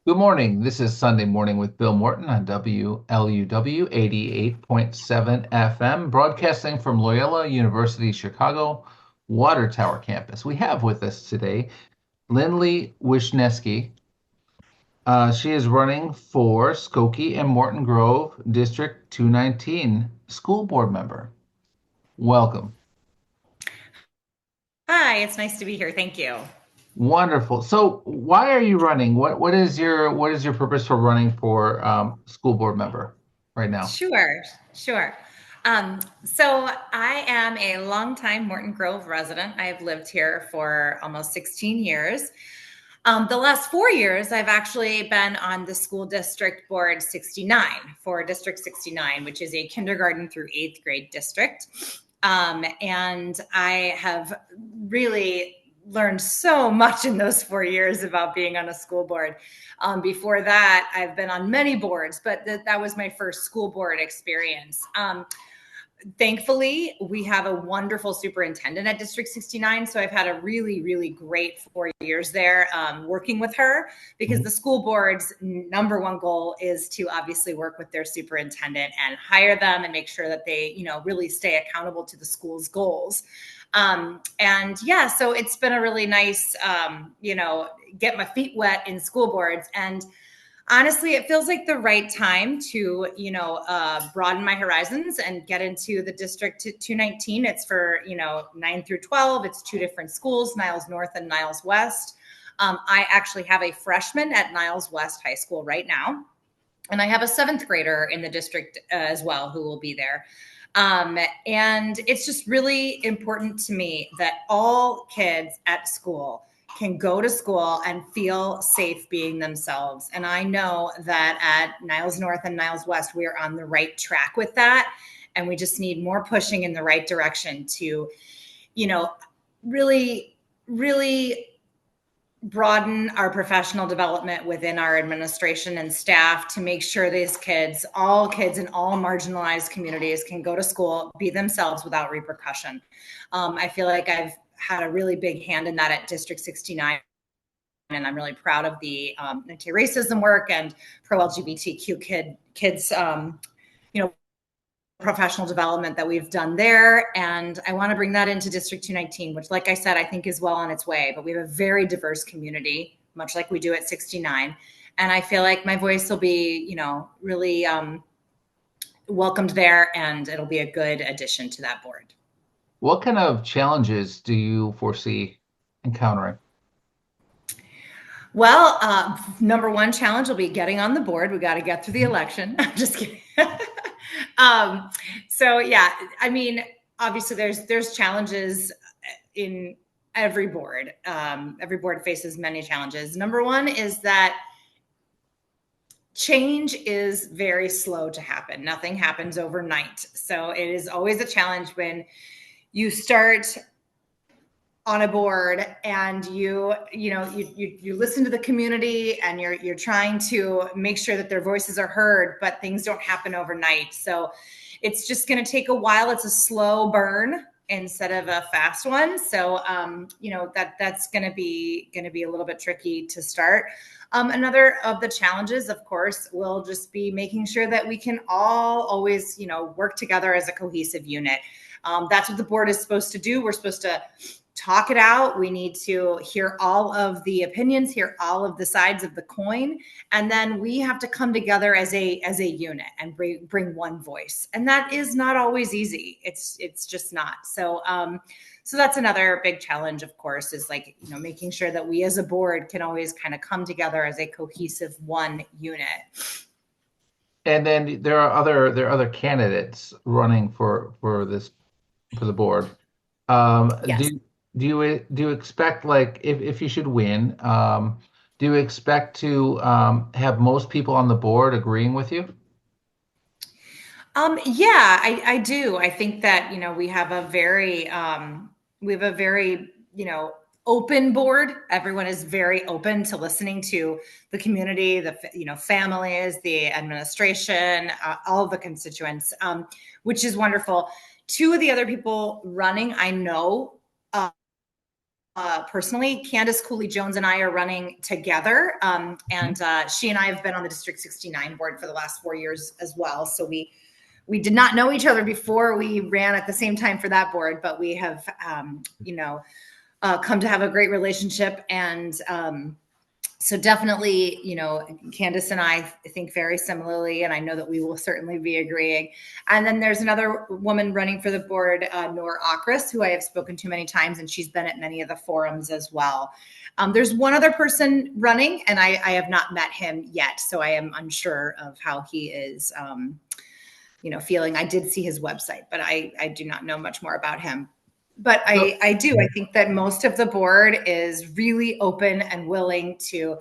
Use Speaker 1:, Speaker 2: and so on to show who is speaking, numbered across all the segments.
Speaker 1: Good morning. This is Sunday Morning with Bill Morton on WLUW 88.7 FM, broadcasting from Loyola University Chicago Water Tower campus. We have with us today Lindley Wisnewski. She is running for Skokie and Morton Grove District 219 school board member. Welcome.
Speaker 2: Hi, it's nice to be here. Thank you.
Speaker 1: Wonderful. So, why are you running? What is your purpose for running for school board member right now?
Speaker 2: Sure. So I am a longtime Morton Grove resident. I've lived here for almost 16 years. The last 4 years, I've actually been on the school district board 69 for District 69, which is a kindergarten through eighth grade district. And I have really learned so much in those 4 years about being on a school board. Before that, I've been on many boards, but that was my first school board experience. Thankfully, we have a wonderful superintendent at District 69. So I've had a really, really great 4 years there working with her, because the school board's number one goal is to obviously work with their superintendent and hire them and make sure that they, really stay accountable to the school's goals. And yeah, so it's been a really nice, get my feet wet in school boards. And honestly, it feels like the right time to, broaden my horizons and get into the District 219. It's for, 9 through 12. It's two different schools, Niles North and Niles West. I actually have a freshman at Niles West High School right now. And I have a seventh grader in the district as well who will be there. And it's just really important to me that all kids at school can go to school and feel safe being themselves. And I know that at Niles North and Niles West, we are on the right track with that. And we just need more pushing in the right direction to, really, really broaden our professional development within our administration and staff to make sure all kids in all marginalized communities can go to school, be themselves without repercussion. I feel like I've had a really big hand in that at District 69. And I'm really proud of the anti-racism work and pro-LGBTQ kids, professional development that we've done there. And I want to bring that into District 219, which, like I said, I think is well on its way. But we have a very diverse community, much like we do at 69. And I feel like my voice will be, really welcomed there, and it'll be a good addition to that board.
Speaker 1: What kind of challenges do you foresee encountering?
Speaker 2: Well, number one challenge will be getting on the board. We got to get through the election. I'm just kidding. So yeah, I mean, obviously there's challenges in every board. Every board faces many challenges. Number one is that change is very slow to happen. Nothing happens overnight. So it is always a challenge when you start on a board and you listen to the community and you're trying to make sure that their voices are heard, but things don't happen overnight. So it's just going to take a while. It's a slow burn instead of a fast one. So that's going to be a little bit tricky to start. Another of the challenges, of course, will just be making sure that we can all always, work together as a cohesive unit. That's what the board is supposed to do. We're supposed to talk it out. We need to hear all of the opinions, hear all of the sides of the coin, and then we have to come together as a unit and bring one voice. And that is not always easy. It's just not. So that's another big challenge, of course, is making sure that we as a board can always kind of come together as a cohesive one unit.
Speaker 1: And then there are other candidates running for the board.
Speaker 2: Yes.
Speaker 1: Do you expect, like, if you should win, do you expect to have most people on the board agreeing with you?
Speaker 2: Yeah, I do. I think that, we have a very, open board. Everyone is very open to listening to the community, the, families, the administration, all of the constituents, which is wonderful. Two of the other people running, I know, personally. Candace Cooley-Jones and I are running together. And she and I have been on the District 69 board for the last 4 years as well. So we did not know each other before we ran at the same time for that board, but we have, come to have a great relationship. And so definitely, Candace and I think very similarly, and I know that we will certainly be agreeing. And then there's another woman running for the board, Noor Akris, who I have spoken to many times, and she's been at many of the forums as well. There's one other person running, and I have not met him yet, so I am unsure of how he is feeling. I did see his website, but I do not know much more about him. But I think that most of the board is really open and willing to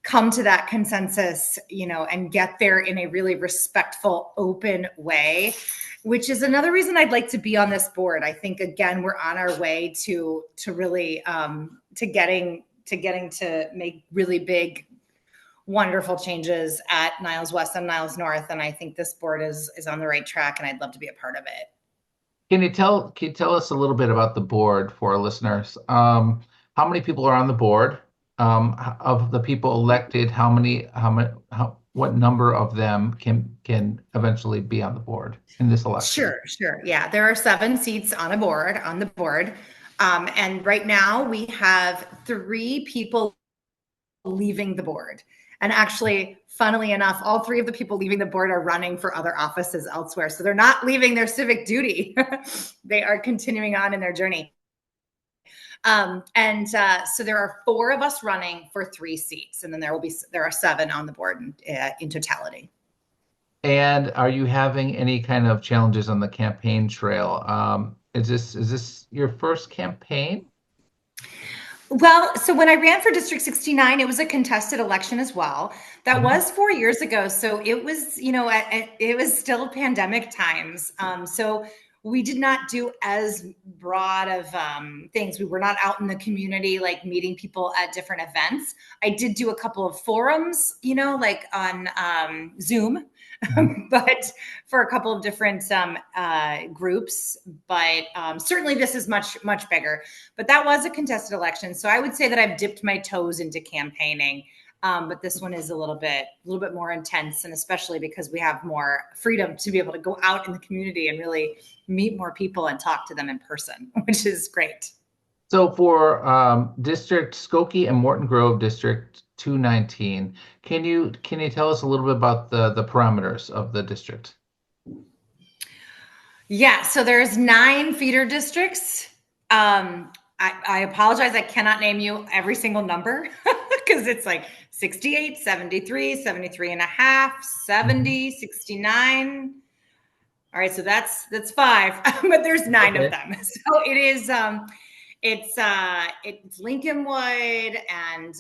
Speaker 2: come to that consensus, and get there in a really respectful, open way, which is another reason I'd like to be on this board. I think, again, we're on our way to really to getting to make really big, wonderful changes at Niles West and Niles North. And I think this board is on the right track, and I'd love to be a part of it.
Speaker 1: Can you tell us a little bit about the board for our listeners? How many people are on the board? Of the people elected, what number of them can eventually be on the board in this election?
Speaker 2: Sure. Yeah, there are 7 seats on the board. And right now we have 3 people leaving the board. And actually, funnily enough, all 3 of the people leaving the board are running for other offices elsewhere. So they're not leaving their civic duty. They are continuing on in their journey. So there are 4 of us running for 3 seats, and then there are 7 on the board in totality.
Speaker 1: And are you having any kind of challenges on the campaign trail? Is this your first campaign?
Speaker 2: Well, so when I ran for District 69, it was a contested election as well. That was 4 years ago. So it was, it was still pandemic times. So we did not do as broad of things. We were not out in the community, like meeting people at different events. I did do a couple of forums, like on Zoom, but for a couple of different groups. But certainly this is much, much bigger. But that was a contested election. So I would say that I've dipped my toes into campaigning. But this one is a little bit more intense, and especially because we have more freedom to be able to go out in the community and really meet more people and talk to them in person, which is great.
Speaker 1: So for District Skokie and Morton Grove District 219, can you tell us a little bit about the parameters of the district?
Speaker 2: Yeah, so there's 9 feeder districts. I apologize, I cannot name you every single number because it's like 68, 73, 73 and a half, 70, 69. All right, so that's 5, but there's 9 of them. So it is it's Lincolnwood and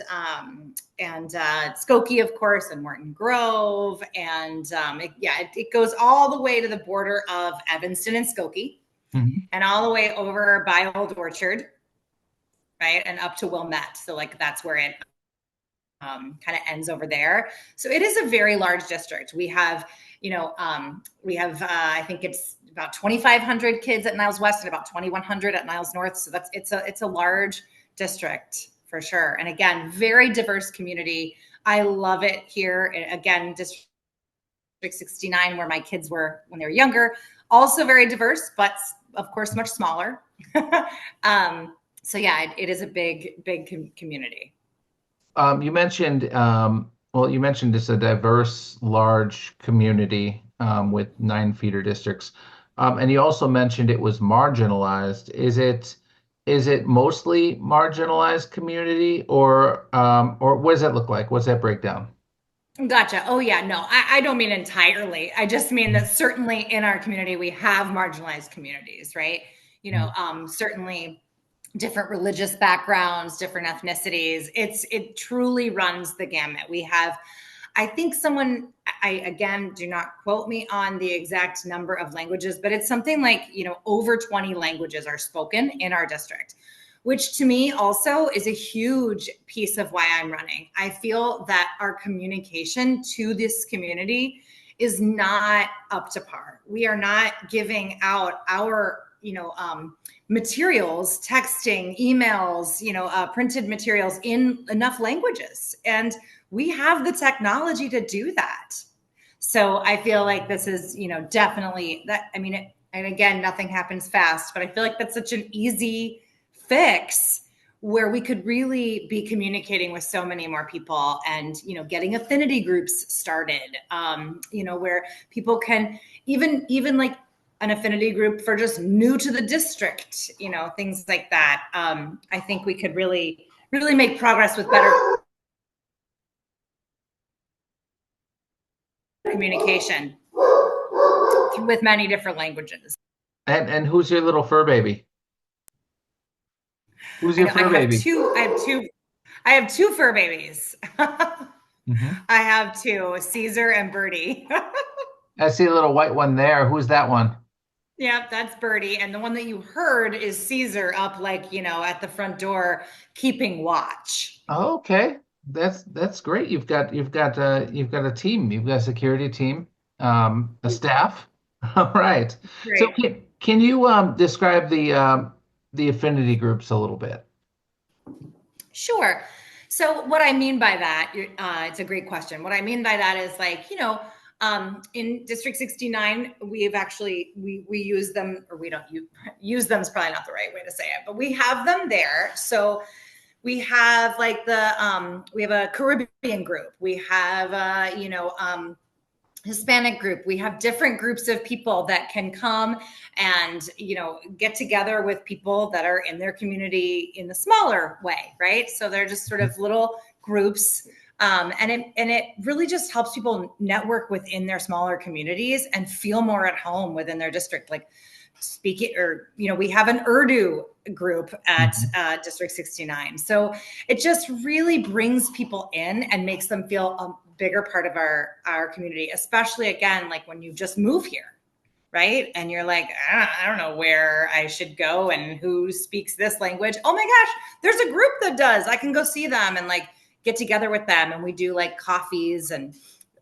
Speaker 2: Skokie, of course, and Morton Grove, and it goes all the way to the border of Evanston and Skokie, and all the way over by Old Orchard, right, and up to Wilmette. So like that's where it kind of ends over there. So it is a very large district. We have, I think it's about 2,500 kids at Niles West and about 2,100 at Niles North. So it's a large district for sure. And again, very diverse community. I love it here. And again, District 69, where my kids were when they were younger, also very diverse, but of course, much smaller. So yeah, it is a big community.
Speaker 1: You mentioned it's a diverse, large community with 9 feeder districts, and you also mentioned it was marginalized. Is it mostly marginalized community, or what does that look like? What's that breakdown?
Speaker 2: Gotcha. Oh yeah, no, I don't mean entirely. I just mean that certainly in our community we have marginalized communities, right? Certainly different religious backgrounds, different ethnicities. It truly runs the gamut. We have, I think again, do not quote me on the exact number of languages, but it's something like, over 20 languages are spoken in our district, which to me also is a huge piece of why I'm running. I feel that our communication to this community is not up to par. We are not giving out our, materials, texting, emails, printed materials in enough languages. And we have the technology to do that. So I feel like this is, definitely that. I mean, and again, nothing happens fast, but I feel like that's such an easy fix where we could really be communicating with so many more people and, getting affinity groups started, where people can even like an affinity group for just new to the district, things like that. I think we could really, really make progress with better communication with many different languages.
Speaker 1: And who's your little fur baby? Who's your fur baby?
Speaker 2: I have two fur babies.
Speaker 1: Mm-hmm.
Speaker 2: I have two, Caesar and Birdie.
Speaker 1: I see a little white one there. Who's that one?
Speaker 2: Yep, that's Birdie. And the one that you heard is Caesar up at the front door keeping watch.
Speaker 1: Oh, okay. That's great. You've got a team. You've got a security team, a staff. All right.
Speaker 2: Great.
Speaker 1: So can you describe the affinity groups a little bit?
Speaker 2: Sure. So what I mean by that, it's a great question. What I mean by that is in District 69, we use them, or we don't use them is probably not the right way to say it, but we have them there. So we have we have a Caribbean group. We have Hispanic group. We have different groups of people that can come and, get together with people that are in their community in the smaller way, right? So they're just sort of little groups. And it really just helps people network within their smaller communities and feel more at home within their district. Like speak it, or, we have an Urdu group at District 69. So it just really brings people in and makes them feel a bigger part of our community, especially again, like when you just move here, right? And you're like, I don't know where I should go and who speaks this language. Oh my gosh, there's a group that does. I can go see them and get together with them. And we do coffees and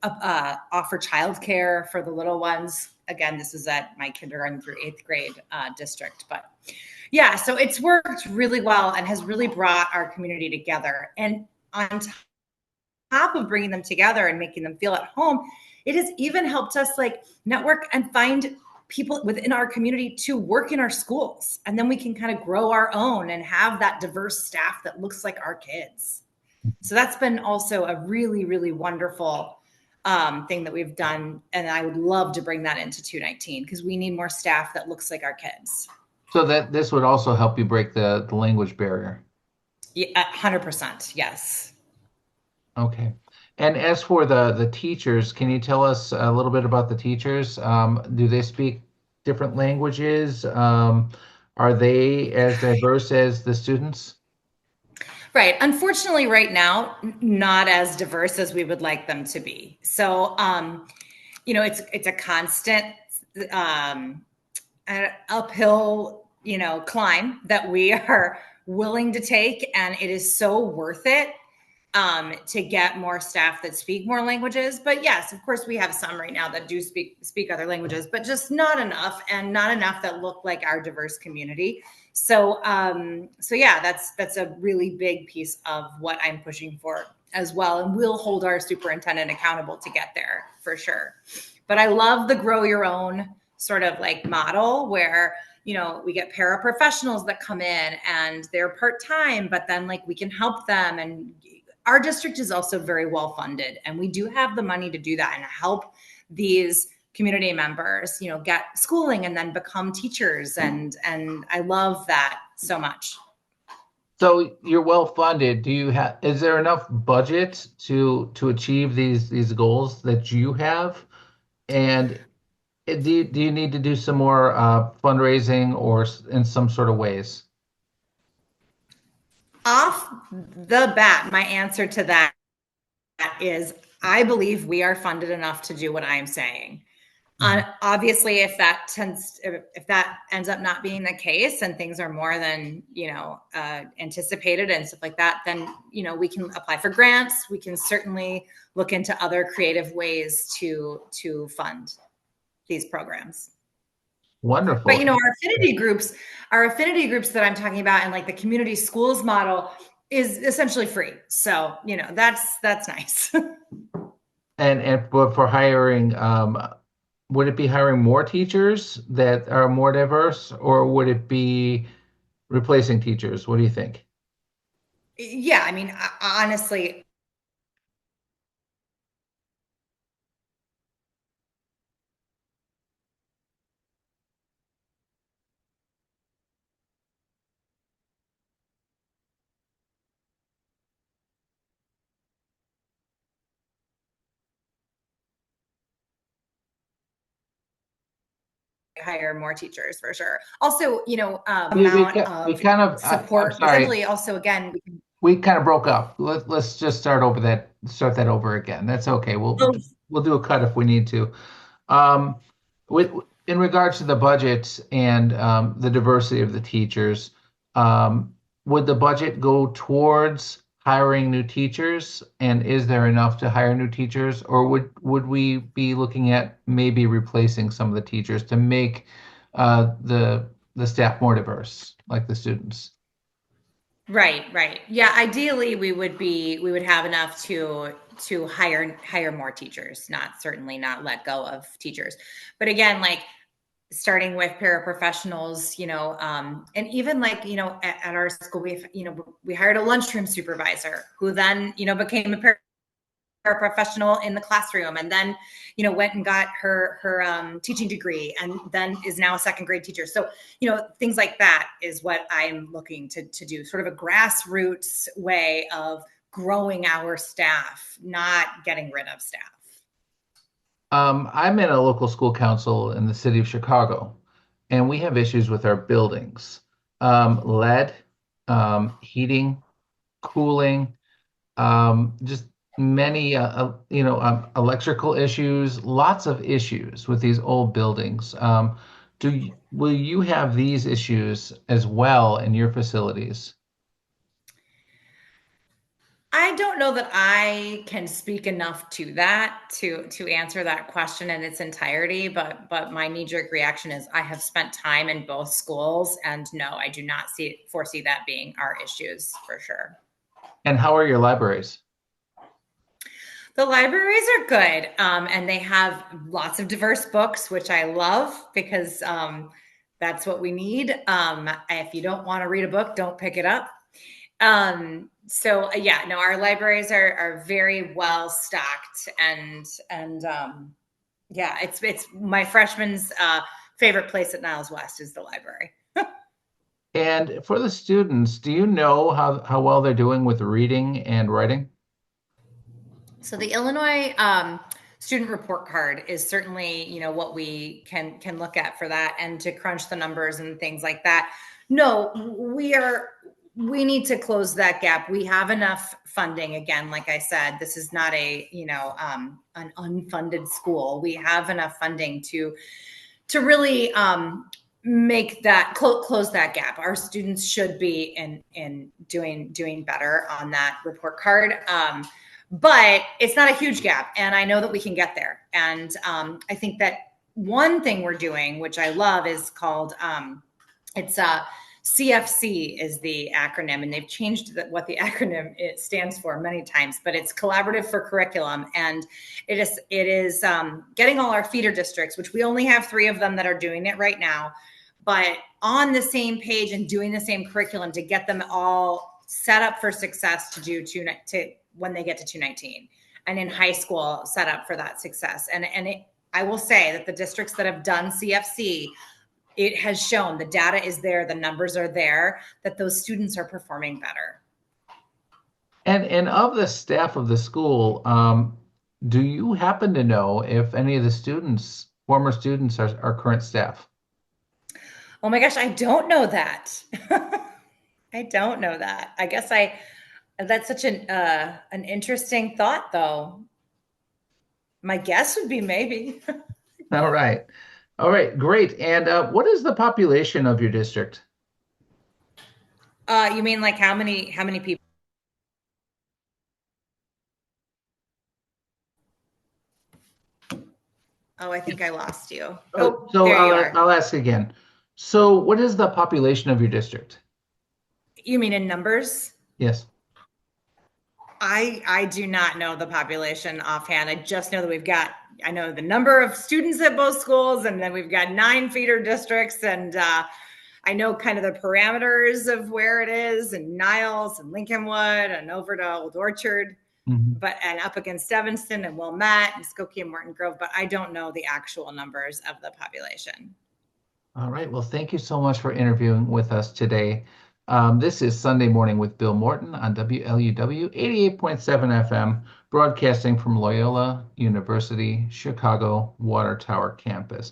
Speaker 2: offer childcare for the little ones. Again, this is at my kindergarten through 8th grade district. But yeah, so it's worked really well and has really brought our community together. And on top of bringing them together and making them feel at home, it has even helped us network and find people within our community to work in our schools. And then we can kind of grow our own and have that diverse staff that looks like our kids. So that's been also a really, really wonderful thing that we've done. And I would love to bring that into 219 because we need more staff that looks like our kids.
Speaker 1: So that this would also help you break the language barrier.
Speaker 2: Yeah, 100%. Yes.
Speaker 1: Okay. And as for the teachers, can you tell us a little bit about the teachers? Do they speak different languages? Are they as diverse as the students?
Speaker 2: Right. Unfortunately, right now, not as diverse as we would like them to be. So, it's a constant uphill, climb that we are willing to take, and it is so worth it to get more staff that speak more languages. But yes, of course, we have some right now that do speak other languages, but just not enough, and not enough that look like our diverse community. So yeah, that's a really big piece of what I'm pushing for as well. And we'll hold our superintendent accountable to get there for sure. But I love the grow your own sort of model where, we get paraprofessionals that come in and they're part-time, but then we can help them. And our district is also very well funded, and we do have the money to do that and help these community members, get schooling and then become teachers. And I love that so much.
Speaker 1: So you're well funded. Is there enough budget to achieve these goals that you have? And do you need to do some more fundraising or in some sort of ways?
Speaker 2: Off the bat, my answer to that is I believe we are funded enough to do what I'm saying. Obviously, if that ends up not being the case and things are more than anticipated and stuff like that, then we can apply for grants. We can certainly look into other creative ways to fund these programs.
Speaker 1: Wonderful.
Speaker 2: But our affinity groups that I'm talking about, and like the community schools model is essentially free. So, that's nice.
Speaker 1: And but for hiring, would it be hiring more teachers that are more diverse, or would it be replacing teachers? What do you think?
Speaker 2: Yeah, I mean, honestly, hire more teachers for sure. Also, amount
Speaker 1: We
Speaker 2: of
Speaker 1: kind of, I'm
Speaker 2: support.
Speaker 1: sorry,
Speaker 2: Essentially, also again,
Speaker 1: we kind of broke up. Let's just start that over again. That's okay.
Speaker 2: oh,
Speaker 1: We'll do a cut if we need to. Um, with in regards to the budget and the diversity of the teachers, um, would the budget go towards hiring new teachers? And is there enough to hire new teachers, or would we be looking at maybe replacing some of the teachers to make the staff more diverse, like the students?
Speaker 2: right. Yeah, ideally we would have enough to hire more teachers, not certainly not let go of teachers. But again, like starting with paraprofessionals, and even like, at our school, we hired a lunchroom supervisor who then, became a paraprofessional in the classroom, and then, went and got her teaching degree, and then is now a second grade teacher. So, things like that is what I'm looking to do, sort of a grassroots way of growing our staff, not getting rid of staff.
Speaker 1: I'm in a local school council in the city of Chicago, and we have issues with our buildings. Lead, heating, cooling, just many, electrical issues, lots of issues with these old buildings. Will you have these issues as well in your facilities?
Speaker 2: I don't know that I can speak enough to that to answer that question in its entirety, but my knee jerk reaction is I have spent time in both schools, and no, I do not foresee that being our issues for sure.
Speaker 1: And how are your libraries?
Speaker 2: The libraries are good, and they have lots of diverse books, which I love because that's what we need. If you don't want to read a book, don't pick it up. Yeah, no, our libraries are very well stocked, and yeah, it's my freshman's favorite place at Niles West is the library.
Speaker 1: And for the students, do you know how well they're doing with reading and writing?
Speaker 2: So the Illinois student report card is certainly, what we can look at for that, and to crunch the numbers and things like that. No, we need to close that gap. We have enough funding. Again, like I said, this is not an unfunded school. We have enough funding to really make that close that gap. Our students should be in doing better on that report card. But it's not a huge gap, and I know that we can get there. And I think that one thing we're doing, which I love, is called it's CFC is the acronym, and they've changed what the acronym it stands for many times, but it's Collaborative for Curriculum, and it is getting all our feeder districts, which we only have 3 of them that are doing it right now, but on the same page and doing the same curriculum to get them all set up for success to do to when they get to 219, and in high school set up for that success. I will say that the districts that have done CFC, it has shown, the data is there, the numbers are there, that those students are performing better.
Speaker 1: And of the staff of the school, do you happen to know if any of the students, former students, are current staff?
Speaker 2: Oh my gosh, I don't know that. I don't know that. I guess that's such an interesting thought, though. My guess would be maybe.
Speaker 1: All right. All right, great. And what is the population of your district?
Speaker 2: You mean like how many people? Oh, I think I lost you.
Speaker 1: Oh,
Speaker 2: Oh,
Speaker 1: so
Speaker 2: there you are.
Speaker 1: I'll ask again. So, what is the population of your district?
Speaker 2: You mean in numbers?
Speaker 1: Yes.
Speaker 2: I do not know the population offhand. I just know that I know the number of students at both schools, and then we've got 9 feeder districts, and I know kind of the parameters of where it is, and Niles and Lincolnwood and over to Old Orchard,
Speaker 1: Mhm.
Speaker 2: and up against Evanston and Wilmette and Skokie and Morton Grove, but I don't know the actual numbers of the population.
Speaker 1: All right. Well, thank you so much for interviewing with us today. This is Sunday Morning with Bill Morton on WLUW 88.7 FM, broadcasting from Loyola University Chicago Water Tower campus.